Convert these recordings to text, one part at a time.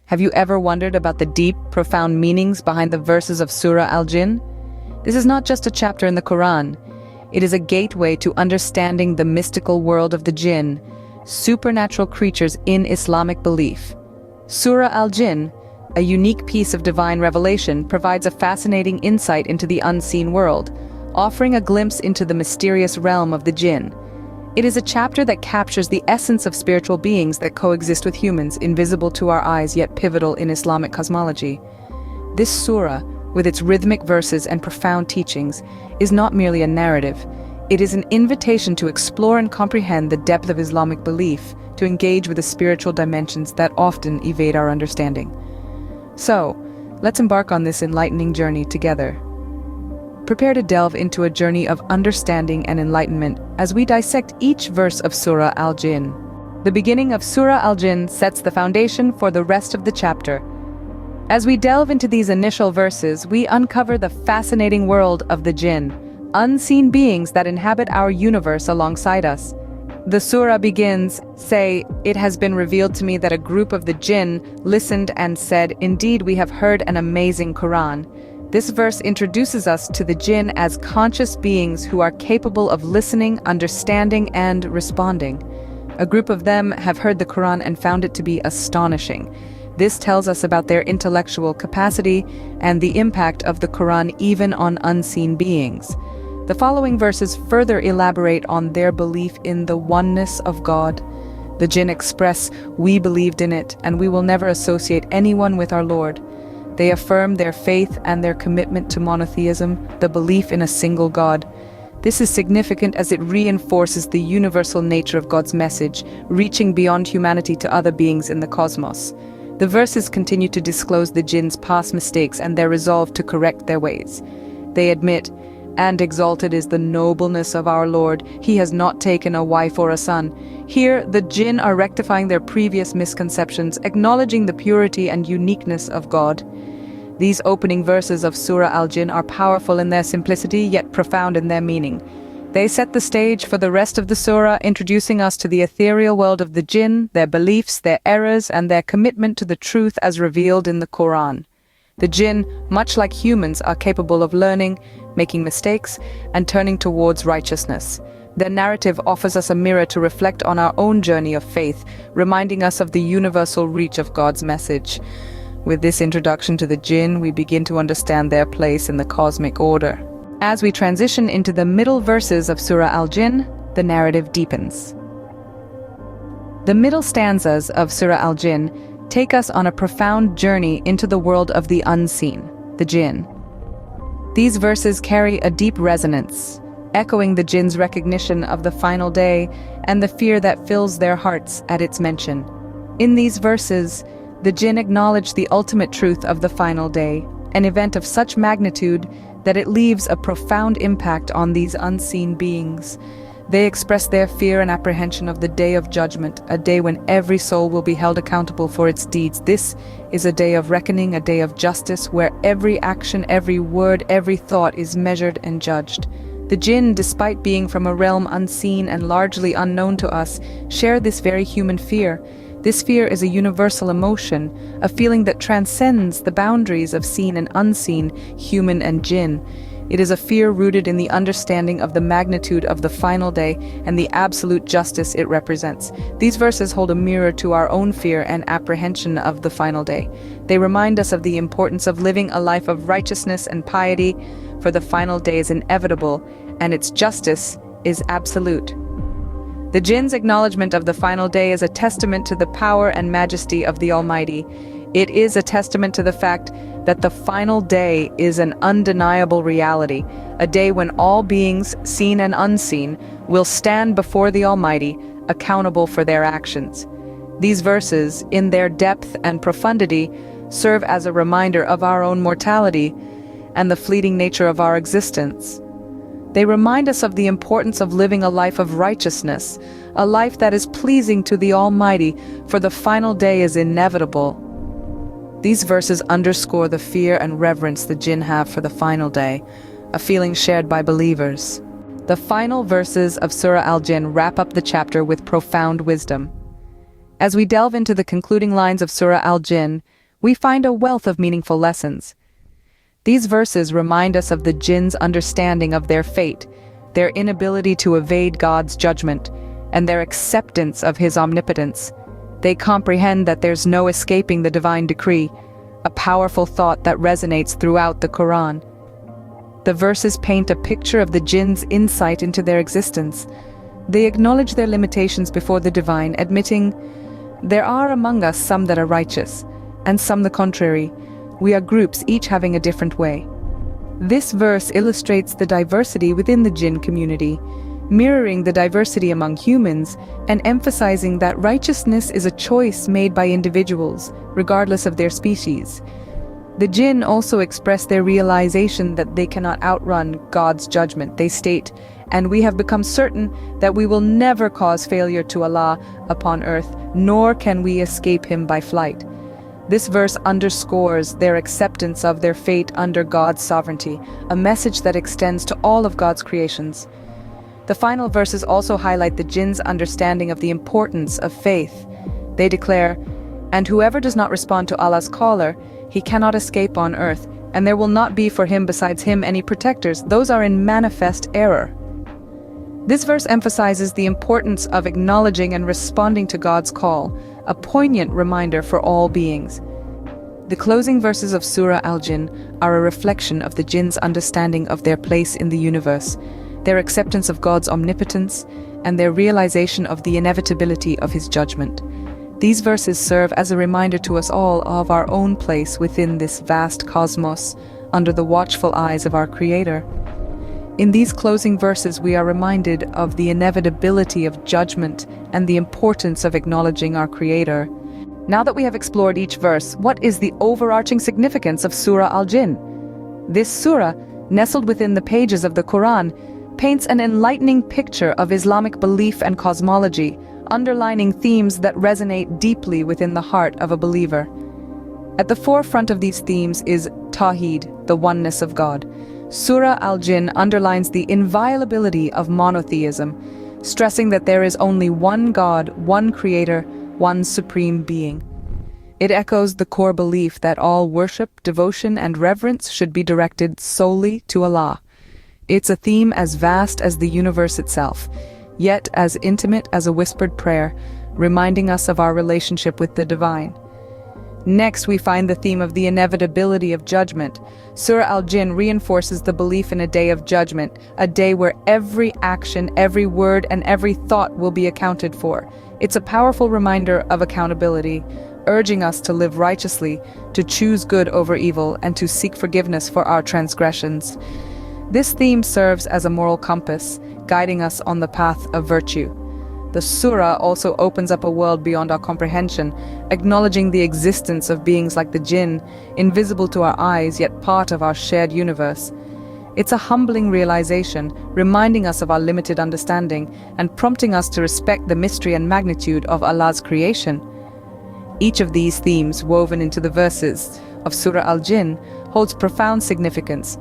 Have you ever wondered about the deep, profound meanings behind the verses of Surah Al-Jinn? This is not just a chapter in the Quran. It is a gateway to understanding the mystical world of the jinn, supernatural creatures in Islamic belief. Surah Al-Jinn, a unique piece of divine revelation, provides a fascinating insight into the unseen world, offering a glimpse into the mysterious realm of the jinn. It is a chapter that captures the essence of spiritual beings that coexist with humans, invisible to our eyes yet pivotal in Islamic cosmology. This surah, with its rhythmic verses and profound teachings, is not merely a narrative. It is an invitation to explore and comprehend the depth of Islamic belief, to engage with the spiritual dimensions that often evade our understanding. So, let's embark on this enlightening journey together. Prepare to delve into a journey of understanding and enlightenment as we dissect each verse of Surah Al-Jinn. The beginning of Surah Al-Jinn sets the foundation for the rest of the chapter. As we delve into these initial verses, we uncover the fascinating world of the jinn, unseen beings that inhabit our universe alongside us. The surah begins, "Say, it has been revealed to me that a group of the jinn listened and said, 'Indeed, we have heard an amazing Quran.'" This verse introduces us to the jinn as conscious beings who are capable of listening, understanding, and responding. A group of them have heard the Quran and found it to be astonishing. This tells us about their intellectual capacity and the impact of the Quran even on unseen beings. The following verses further elaborate on their belief in the oneness of God. The jinn express, "We believed in it, and we will never associate anyone with our Lord." They affirm their faith and their commitment to monotheism, the belief in a single God. This is significant as it reinforces the universal nature of God's message, reaching beyond humanity to other beings in the cosmos. The verses continue to disclose the jinn's past mistakes and their resolve to correct their ways. They admit, "And exalted is the nobleness of our Lord. He has not taken a wife or a son." Here, the jinn are rectifying their previous misconceptions, acknowledging the purity and uniqueness of God. These opening verses of Surah Al-Jinn are powerful in their simplicity, yet profound in their meaning. They set the stage for the rest of the surah, introducing us to the ethereal world of the jinn, their beliefs, their errors, and their commitment to the truth as revealed in the Quran. The jinn, much like humans, are capable of learning, making mistakes, and turning towards righteousness. Their narrative offers us a mirror to reflect on our own journey of faith, reminding us of the universal reach of God's message. With this introduction to the jinn, we begin to understand their place in the cosmic order. As we transition into the middle verses of Surah Al-Jinn, the narrative deepens. The middle stanzas of Surah Al-Jinn take us on a profound journey into the world of the unseen, the jinn. These verses carry a deep resonance, echoing the jinn's recognition of the final day and the fear that fills their hearts at its mention. In these verses, the jinn acknowledge the ultimate truth of the final day, an event of such magnitude that it leaves a profound impact on these unseen beings. They express their fear and apprehension of the day of judgment, a day when every soul will be held accountable for its deeds. This is a day of reckoning, a day of justice, where every action, every word, every thought is measured and judged. The jinn, despite being from a realm unseen and largely unknown to us, share this very human fear. This fear is a universal emotion, a feeling that transcends the boundaries of seen and unseen, human and jinn. It is a fear rooted in the understanding of the magnitude of the final day and the absolute justice it represents. These verses hold a mirror to our own fear and apprehension of the final day. They remind us of the importance of living a life of righteousness and piety, for the final day is inevitable and its justice is absolute. The jinn's acknowledgement of the final day is a testament to the power and majesty of the Almighty. It is a testament to the fact that the final day is an undeniable reality, a day when all beings, seen and unseen, will stand before the Almighty, accountable for their actions. These verses, in their depth and profundity, serve as a reminder of our own mortality and the fleeting nature of our existence. They remind us of the importance of living a life of righteousness, a life that is pleasing to the Almighty, for the final day is inevitable. These verses underscore the fear and reverence the jinn have for the final day, a feeling shared by believers. The final verses of Surah Al-Jinn wrap up the chapter with profound wisdom. As we delve into the concluding lines of Surah Al-Jinn, we find a wealth of meaningful lessons. These verses remind us of the jinn's understanding of their fate, their inability to evade God's judgment, and their acceptance of his omnipotence. They comprehend that there's no escaping the divine decree, a powerful thought that resonates throughout the Quran. The verses paint a picture of the jinn's insight into their existence. They acknowledge their limitations before the divine, admitting, "There are among us some that are righteous, and some the contrary. We are groups, each having a different way." This verse illustrates the diversity within the jinn community, mirroring the diversity among humans and emphasizing that righteousness is a choice made by individuals, regardless of their species. The jinn also express their realization that they cannot outrun God's judgment. They state, "And we have become certain that we will never cause failure to Allah upon earth, nor can we escape him by flight." This verse underscores their acceptance of their fate under God's sovereignty, a message that extends to all of God's creations. The final verses also highlight the jinn's understanding of the importance of faith. They declare, "And whoever does not respond to Allah's caller, he cannot escape on earth, and there will not be for him besides him any protectors. Those are in manifest error." This verse emphasizes the importance of acknowledging and responding to God's call, a poignant reminder for all beings. The closing verses of Surah Al-Jinn are a reflection of the jinn's understanding of their place in the universe, their acceptance of God's omnipotence, and their realization of the inevitability of his judgment. These verses serve as a reminder to us all of our own place within this vast cosmos, under the watchful eyes of our Creator. In these closing verses, we are reminded of the inevitability of judgment and the importance of acknowledging our Creator. Now that we have explored each verse, what is the overarching significance of Surah Al-Jinn? This surah, nestled within the pages of the Quran, paints an enlightening picture of Islamic belief and cosmology, underlining themes that resonate deeply within the heart of a believer. At the forefront of these themes is Tawheed, the oneness of God. Surah Al-Jinn underlines the inviolability of monotheism, stressing that there is only one God, one Creator, one Supreme Being. It echoes the core belief that all worship, devotion, and reverence should be directed solely to Allah. It's a theme as vast as the universe itself, yet as intimate as a whispered prayer, reminding us of our relationship with the divine. Next, we find the theme of the inevitability of judgment. Surah Al-Jinn reinforces the belief in a day of judgment, a day where every action, every word, and every thought will be accounted for. It's a powerful reminder of accountability, urging us to live righteously, to choose good over evil, and to seek forgiveness for our transgressions. This theme serves as a moral compass, guiding us on the path of virtue. The surah also opens up a world beyond our comprehension, acknowledging the existence of beings like the jinn, invisible to our eyes yet part of our shared universe. It's a humbling realization, reminding us of our limited understanding and prompting us to respect the mystery and magnitude of Allah's creation. Each of these themes, woven into the verses of Surah Al-Jinn, holds profound significance.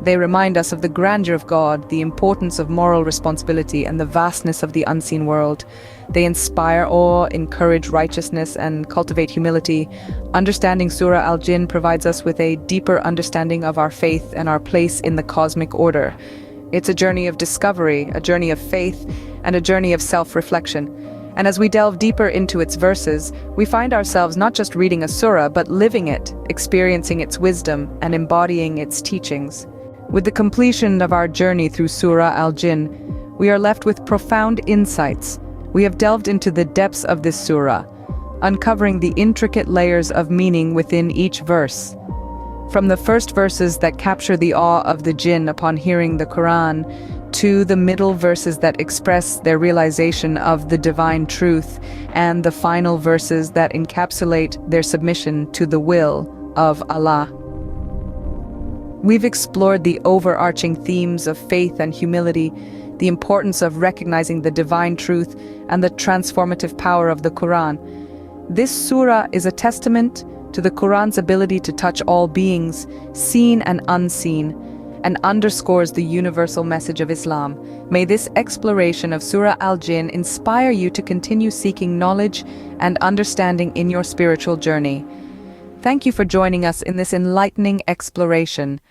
They remind us of the grandeur of God, the importance of moral responsibility, and the vastness of the unseen world. They inspire awe, encourage righteousness, and cultivate humility. Understanding Surah Al-Jinn provides us with a deeper understanding of our faith and our place in the cosmic order. It's a journey of discovery, a journey of faith, and a journey of self-reflection. And as we delve deeper into its verses, we find ourselves not just reading a surah, but living it, experiencing its wisdom, and embodying its teachings. With the completion of our journey through Surah Al-Jinn, we are left with profound insights. We have delved into the depths of this surah, uncovering the intricate layers of meaning within each verse. From the first verses that capture the awe of the jinn upon hearing the Quran, to the middle verses that express their realization of the divine truth, and the final verses that encapsulate their submission to the will of Allah. We've explored the overarching themes of faith and humility, the importance of recognizing the divine truth, and the transformative power of the Quran. This surah is a testament to the Quran's ability to touch all beings, seen and unseen, and underscores the universal message of Islam. May this exploration of Surah Al-Jinn inspire you to continue seeking knowledge and understanding in your spiritual journey. Thank you for joining us in this enlightening exploration.